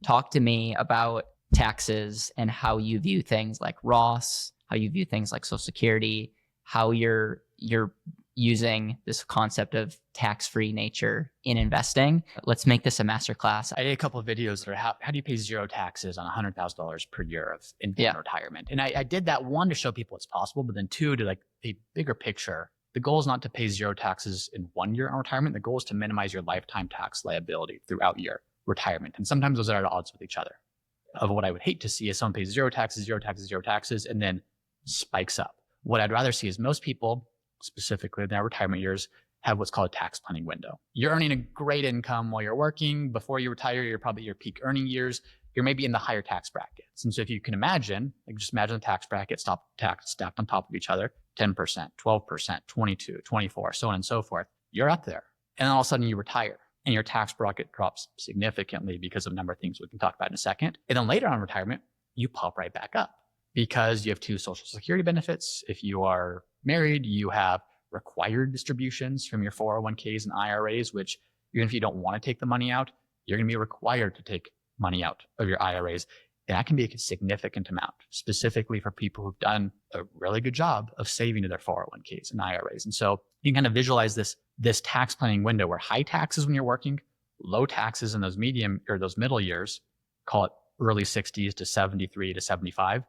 Talk to me about taxes and how you view things like Roth, how you view things like Social Security, how you're using this concept of tax-free nature in investing. Let's make this a masterclass. I did a couple of videos that are how do you pay zero taxes on $100,000 per year of income in retirement? And I did that, one, to show people it's possible, but then two, to like a bigger picture. The goal is not to pay zero taxes in 1 year on retirement. The goal is to minimize your lifetime tax liability throughout your retirement. And sometimes those are at odds with each other. Of what I would hate to see is someone pays zero taxes, and then spikes up. What I'd rather see is most people, specifically in their retirement years, have what's called a tax planning window. You're earning a great income while you're working. Before you retire, you're probably your peak earning years. You're maybe in the higher tax brackets. And so if you can imagine, just imagine the tax brackets stacked on top of each other, 10%, 12%, 22, 24, so on and so forth. You're up there. And then all of a sudden you retire and your tax bracket drops significantly because of a number of things we can talk about in a second. And then later on in retirement, you pop right back up because you have 2 Social Security benefits. If you are married, you have required distributions from your 401ks and IRAs, which even if you don't want to take the money out, you're going to be required to take money out of your IRAs. And that can be a significant amount, specifically for people who've done a really good job of saving to their 401ks and IRAs. And so you can kind of visualize this tax planning window where high taxes when you're working, low taxes in those medium or those middle years, call it early 60s to 73 to 75,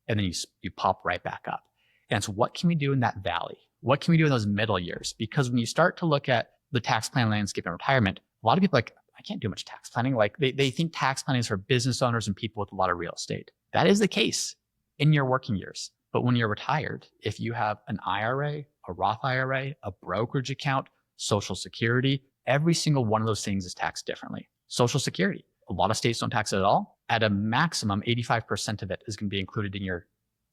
and then you pop right back up. And so what can we do in that valley? What can we do in those middle years? Because when you start to look at the tax plan landscape in retirement, a lot of people are like, I can't do much tax planning. Like they think tax planning is for business owners and people with a lot of real estate. That is the case in your working years. But when you're retired, if you have an IRA, a Roth IRA, a brokerage account, Social Security, every single one of those things is taxed differently. Social Security, a lot of states don't tax it at all. At a maximum, 85% of it is going to be included in your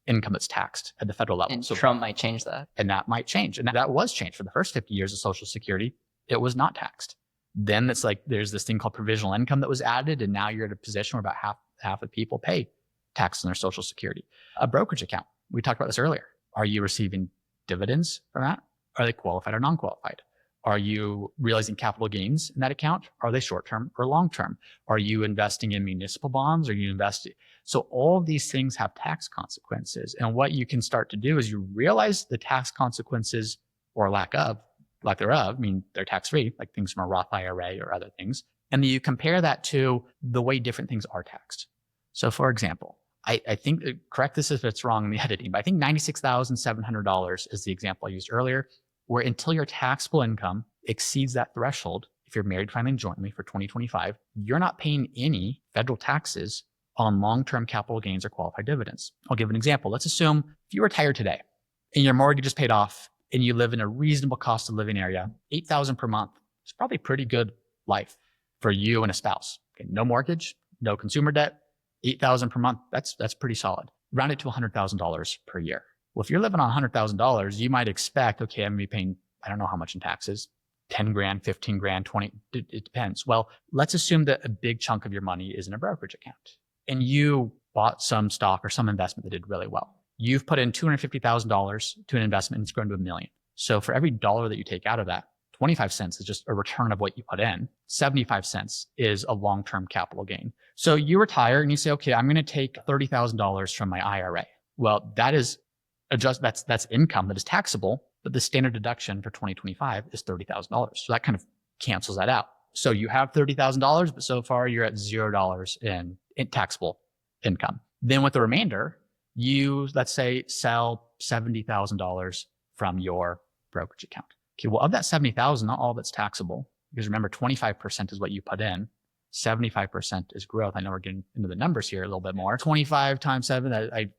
income that's taxed at the federal level. And so Trump might change that. And that might change. And that was changed. For the first 50 years of Social Security, it was not taxed. Then it's like there's this thing called provisional income that was added. And now you're at a position where about half of people pay tax on their Social Security. A brokerage account. We talked about this earlier. Are you receiving dividends from that? Are they qualified or non-qualified? Are you realizing capital gains in that account? Are they short-term or long-term? Are you investing in municipal bonds? Are you investing? So all of these things have tax consequences. And what you can start to do is you realize the tax consequences or lack thereof. I mean, they're tax-free, like things from a Roth IRA or other things. And then you compare that to the way different things are taxed. So for example, I think, correct this if it's wrong in the editing, but I think $96,700 is the example I used earlier, where until your taxable income exceeds that threshold, if you're married, filing jointly for 2025, you're not paying any federal taxes on long-term capital gains or qualified dividends. I'll give an example. Let's assume if you retire today and your mortgage is paid off and you live in a reasonable cost of living area, $8,000 per month is probably a pretty good life for you and a spouse. Okay, no mortgage, no consumer debt, $8,000 per month. That's pretty solid. Round it to $100,000 per year. Well, if you're living on $100,000, you might expect, okay, I'm going to be paying, I don't know how much in taxes, 10 grand, 15 grand, 20, it depends. Well, let's assume that a big chunk of your money is in a brokerage account and you bought some stock or some investment that did really well. You've put in $250,000 to an investment and it's grown to $1 million. So for every dollar that you take out of that, 25 cents is just a return of what you put in. 75 cents is a long-term capital gain. So you retire and you say, okay, I'm going to take $30,000 from my IRA. Well, that's income that is taxable, but the standard deduction for 2025 is $30,000. So that kind of cancels that out. So you have $30,000, but so far you're at $0 in taxable income. Then with the remainder, you, let's say, sell $70,000 from your brokerage account. Okay, well, of that $70,000, not all of it's taxable, because remember, 25% is what you put in. 75% is growth. I know we're getting into the numbers here a little bit more. 25 times 7, I'm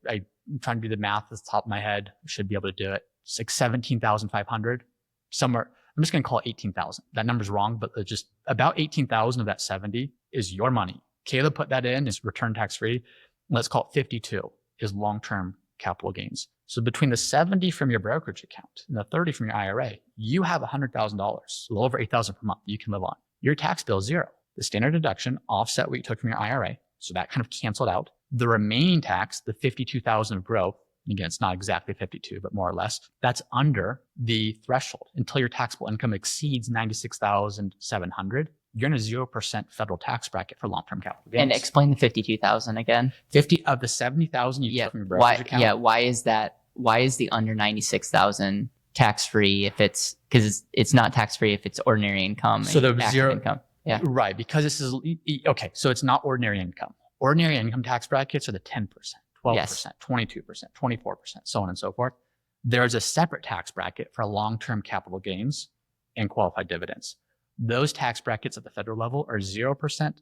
trying to do the math at the top of my head. Should be able to do it. It's like 17,500 somewhere. I'm just going to call it 18,000. That number's wrong, but just about 18,000 of that 70 is your money. Caleb put that in, is return tax free. Let's call it 52 is long-term capital gains. So between the 70 from your brokerage account and the 30 from your IRA, you have $100,000, a little over $8,000 per month you can live on. Your tax bill is zero. The standard deduction offset what you took from your IRA. So that kind of canceled out. The remaining tax, the $52,000 of growth, and again, it's not exactly 52, but more or less, that's under the threshold. Until your taxable income exceeds $96,700, you're in a 0% federal tax bracket for long-term capital gains. And explain the 52,000 again. 50 of the 70,000 you took from your brokerage account. Yeah. Why is that? Why is the under 96,000 tax-free if because it's not tax-free if it's ordinary income? So the active zero income. Yeah. Right. Because this is, okay. So it's not ordinary income. Ordinary income tax brackets are the 10%, 12%, Yes. 22%, 24%, so on and so forth. There's a separate tax bracket for long-term capital gains and qualified dividends. Those tax brackets at the federal level are 0%,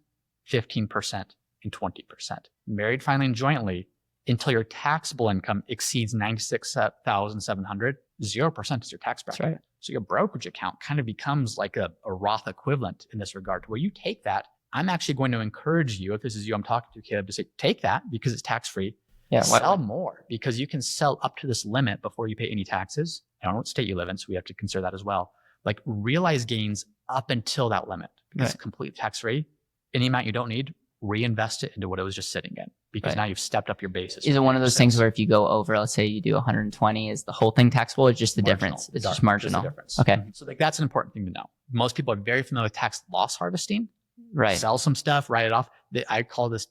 15%, and 20%. Married, filing, and jointly, until your taxable income exceeds $96,700, 0% is your tax bracket. That's right. So your brokerage account kind of becomes like a Roth equivalent in this regard, where you take that. I'm actually going to encourage you, if this is you I'm talking to, Caleb, to say, take that because it's tax-free. Yeah. Sell more because you can sell up to this limit before you pay any taxes. I don't know what state you live in, so we have to consider that as well. Like realize gains up until that limit because it's completely tax-free. Any amount you don't need, reinvest it into what it was just sitting in because now you've stepped up your basis. Is it one of those things where if you go over, let's say you do 120, is the whole thing taxable or just the difference? It's just marginal. Difference. Okay. So like that's an important thing to know. Most people are very familiar with tax loss harvesting. Right. Sell some stuff, write it off. I call this,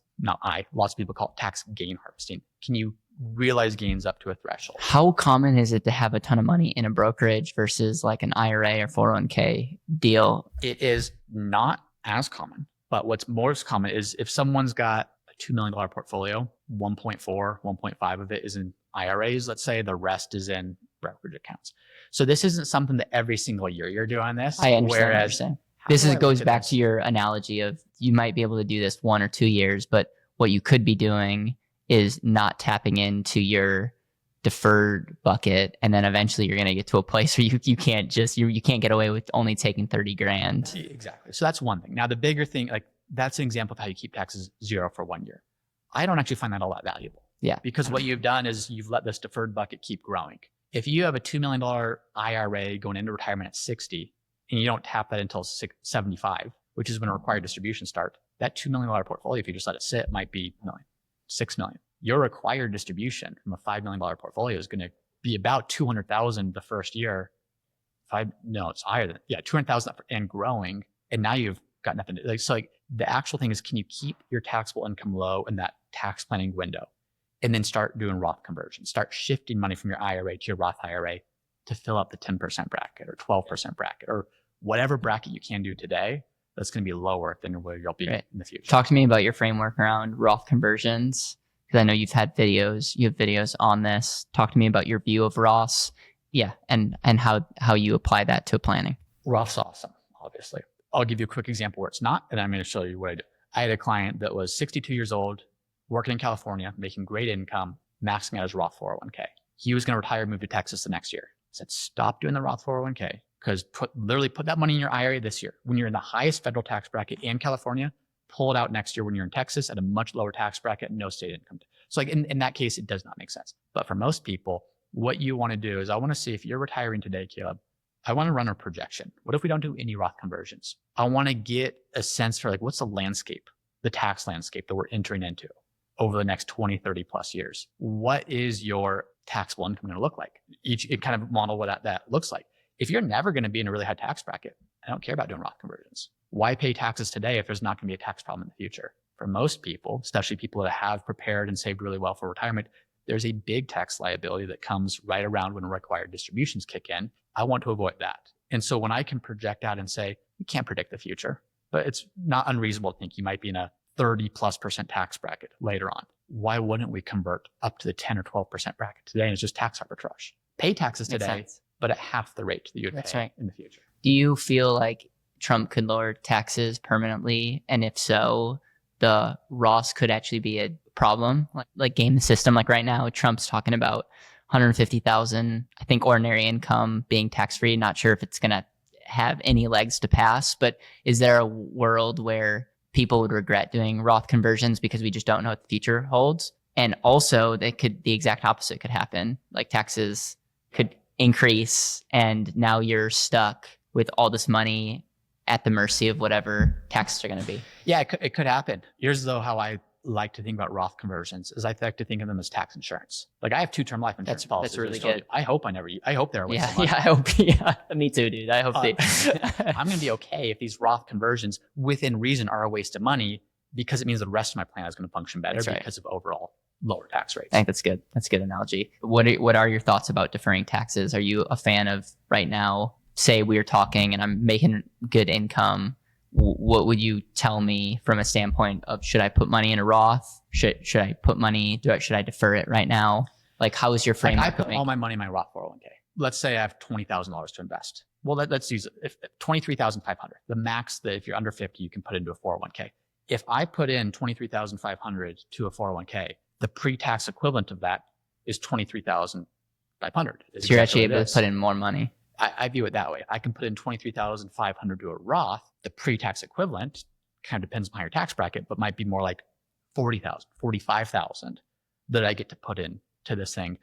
lots of people call it tax gain harvesting. Can you realize gains up to a threshold? How common is it to have a ton of money in a brokerage versus like an IRA or 401k deal? It is not as common, but what's most common is if someone's got a $2 million portfolio, 1.4, 1.5 of it is in IRAs, let's say, the rest is in brokerage accounts. So this isn't something that every single year you're doing this. I understand. This goes back to your analogy of you might be able to do this 1 or 2 years, but what you could be doing is not tapping into your deferred bucket, and then eventually you're going to get to a place where you can't get away with only taking 30 grand. Exactly. So that's one thing. Now the bigger thing, like that's an example of how you keep taxes zero for 1 year. I don't actually find that all that valuable. Yeah. Because what you've done is you've let this deferred bucket keep growing. If you have a $2 million IRA going into retirement at 60 and you don't tap that until 75, which is when required distributions start, that $2 million portfolio, if you just let it sit, might be $6 million. Your required distribution from a $5 million portfolio is going to be about $200,000 the first year. It's higher than, $200,000 and growing. And now you've got nothing to, so the actual thing is, can you keep your taxable income low in that tax planning window and then start doing Roth conversions, start shifting money from your IRA to your Roth IRA to fill up the 10% bracket or 12% bracket or whatever bracket you can do today that's going to be lower than where you'll be in the future. Talk to me about your framework around Roth conversions, because I know you have videos on this. Talk to me about your view of Roths, and how you apply that to planning. Roth's awesome, obviously. I'll give you a quick example where it's not, and I'm going to show you what I do. I had a client that was 62 years old, working in California, making great income, maxing out his Roth 401k. He was going to retire, move to Texas the next year. I said, stop doing the Roth 401k because literally put that money in your IRA this year. When you're in the highest federal tax bracket in California, pull it out next year when you're in Texas at a much lower tax bracket, no state income. So in that case, it does not make sense. But for most people, what you want to do is I want to see if you're retiring today, Caleb, I want to run a projection. What if we don't do any Roth conversions? I want to get a sense for what's the landscape, the tax landscape that we're entering into over the next 20, 30 plus years. What is your taxable income going to look like? It kind of model what that looks like. If you're never going to be in a really high tax bracket, I don't care about doing Roth conversions. Why pay taxes today if there's not going to be a tax problem in the future? For most people, especially people that have prepared and saved really well for retirement, there's a big tax liability that comes right around when required distributions kick in. I want to avoid that. And so when I can project out and say, you can't predict the future, but it's not unreasonable to think you might be in a 30+% tax bracket later on. Why wouldn't we convert up to the 10 or 12% bracket today? And it's just tax arbitrage. Pay taxes today, but at half the rate that you'd pay in the future. Do you feel like Trump could lower taxes permanently? And if so, the Roths could actually be a problem, like game the system. Like right now, Trump's talking about 150,000, I think, ordinary income being tax-free. Not sure if it's going to have any legs to pass, but is there a world where people would regret doing Roth conversions because we just don't know what the future holds? And also the exact opposite could happen. Like taxes could increase and now you're stuck with all this money at the mercy of whatever taxes are going to be. Yeah, it could happen. Here's though how I like to think about Roth conversions is I like to think of them as tax insurance. Like I have 2 term life insurance policies. That's really good. I hope they're a waste of money. Yeah, I hope. Yeah, me too, dude. I hope they. I'm going to be okay if these Roth conversions within reason are a waste of money, because it means the rest of my plan is going to function better because of overall lower tax rates. I think that's good. That's a good analogy. What are your thoughts about deferring taxes? Are you a fan of right now? Say we are talking and I'm making good income. What would you tell me from a standpoint of, should I put money in a Roth? Should I put money? Should I defer it right now? Like, how is your framework? I put all my money in my Roth 401k. Let's say I have $20,000 to invest. Well, let's use it. $23,500. The max that if you're under 50, you can put into a 401k. If I put in $23,500 to a 401k, the pre-tax equivalent of that is $23,500. So you're actually able to put in more money. I view it that way. I can put in $23,500 to a Roth. The pre-tax equivalent kind of depends on your tax bracket, but might be more like $40,000, $45,000 that I get to put in to this thing.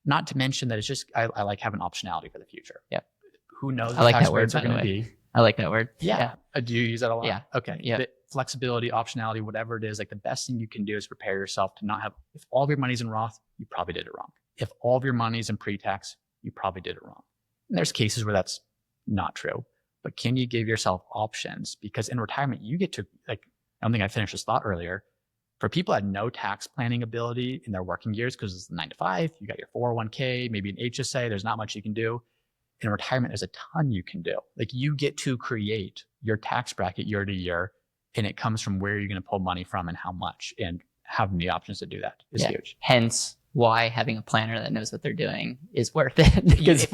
Not to mention that it's just, I like having optionality for the future. Yeah. Who knows I like tax that word, rates are going to be. I like that word. Yeah. Do you use that a lot? Yeah. Okay. Yeah. Flexibility, optionality, whatever it is, like the best thing you can do is prepare yourself to not have, if all of your money's in Roth, you probably did it wrong. If all of your money's in pre-tax, you probably did it wrong. And there's cases where that's not true, but can you give yourself options? Because in retirement, you get to, like, I don't think I finished this thought earlier. For people that have no tax planning ability in their working years, because it's 9 to 5, you got your 401k, maybe an HSA, there's not much you can do. In retirement, there's a ton you can do. Like, you get to create your tax bracket year to year, and it comes from where you're going to pull money from and how much, and having the options to do that is huge. Hence why having a planner that knows what they're doing is worth it. Because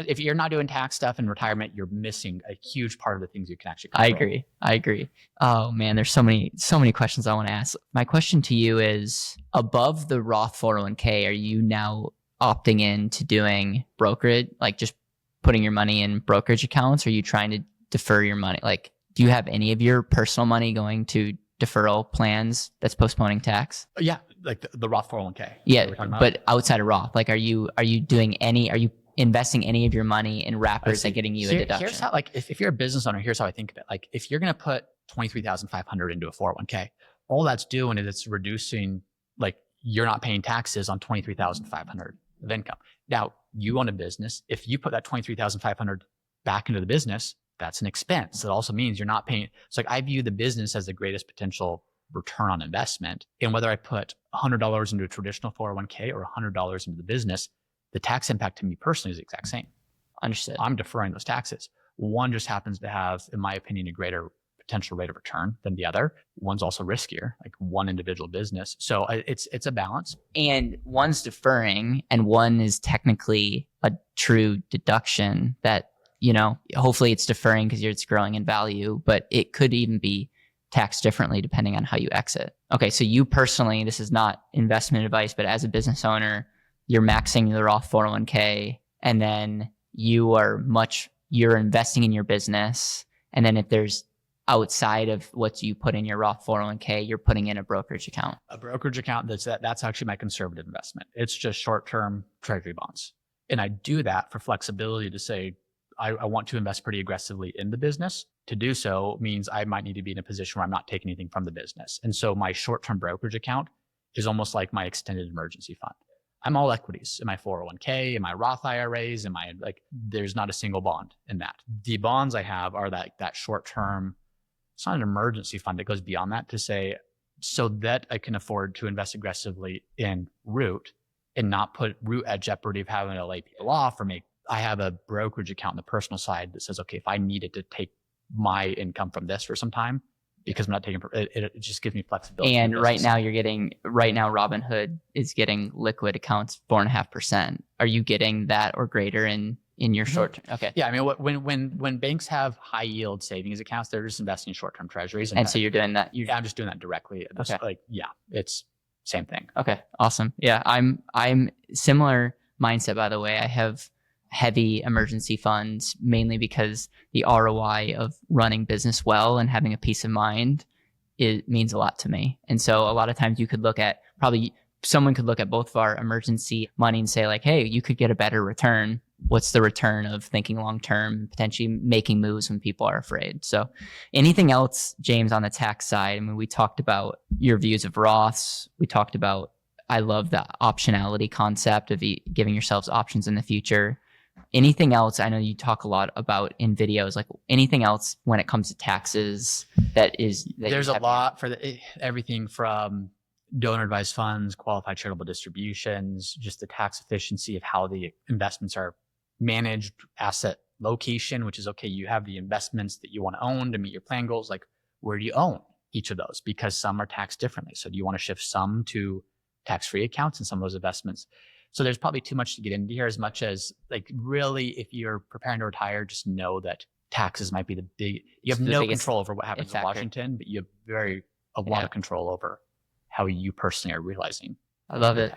if you're not doing tax stuff in retirement, you're missing a huge part of the things you can actually control. I agree. Oh man, there's so many questions I want to ask. My question to you is, above the Roth 401k, are you now opting in to doing brokerage, like just putting your money in brokerage accounts? Or are you trying to defer your money? Like, do you have any of your personal money going to deferral plans that's postponing tax? Yeah, like the Roth 401k. Yeah, but outside of Roth, like, are you investing any of your money in wrappers that getting you a deduction? Here's how, like, if you're a business owner, here's how I think of it. Like, if you're going to put $23,500 into a 401k, all that's doing is it's reducing, like, you're not paying taxes on $23,500 of income. Now, you own a business. If you put that $23,500 back into the business, that's an expense. That also means you're not paying. It's like, I view the business as the greatest potential return on investment. And whether I put $100 into a traditional 401k or $100 into the business, the tax impact to me personally is the exact same. Understood. I'm deferring those taxes. One just happens to have, in my opinion, a greater potential rate of return than the other. One's also riskier, like one individual business. So it's a balance. And one's deferring and one is technically a true deduction that, you know, hopefully it's deferring because it's growing in value, but it could even be taxed differently depending on how you exit. Okay, so you personally, this is not investment advice, but as a business owner, you're maxing the Roth 401k, and then you're investing in your business. And then if there's outside of what you put in your Roth 401k, you're putting in a brokerage account. A brokerage account, that's actually my conservative investment. It's just short-term treasury bonds. And I do that for flexibility to say, I want to invest pretty aggressively in the business. To do so means I might need to be in a position where I'm not taking anything from the business. And so my short-term brokerage account is almost like my extended emergency fund. I'm all equities in my 401k, in my Roth IRAs, there's not a single bond in that. The bonds I have are that short-term, it's not an emergency fund. It goes beyond that to say, so that I can afford to invest aggressively in Root and not put Root at jeopardy of having to lay people off or I have a brokerage account on the personal side that says, okay, if I needed to take my income from this for some time, because I'm not taking it just gives me flexibility. And right now Robinhood is getting liquid accounts 4.5%. Are you getting that or greater in your short term? Okay. Yeah, I mean, when banks have high yield savings accounts, they're just investing in short term treasuries. And so you're doing that. Yeah, I'm just doing that directly. Okay. It's same thing. Okay, awesome. Yeah, I'm similar mindset, by the way. I have heavy emergency funds, mainly because the ROI of running business well and having a peace of mind, it means a lot to me. And so a lot of times someone could look at both of our emergency money and say like, hey, you could get a better return what's the return of thinking long term, potentially making moves when people are afraid. So anything else, James, on the tax side? I mean, we talked about your views of Roths. We talked about, I love the optionality concept of giving yourselves options in the future. Anything else? I know you talk a lot about in videos, like anything else when it comes to taxes that there's a lot for everything from donor advised funds, qualified charitable distributions, just the tax efficiency of how the investments are managed, asset location, which is okay. You have the investments that you want to own to meet your plan goals. Like, where do you own each of those? Because some are taxed differently. So do you want to shift some to tax-free accounts and some of those investments? So there's probably too much to get into here, as much as like really, if you're preparing to retire, just know that taxes might be you have no control over what happens in Washington, but you have a lot of control over how you personally are realizing. I love it.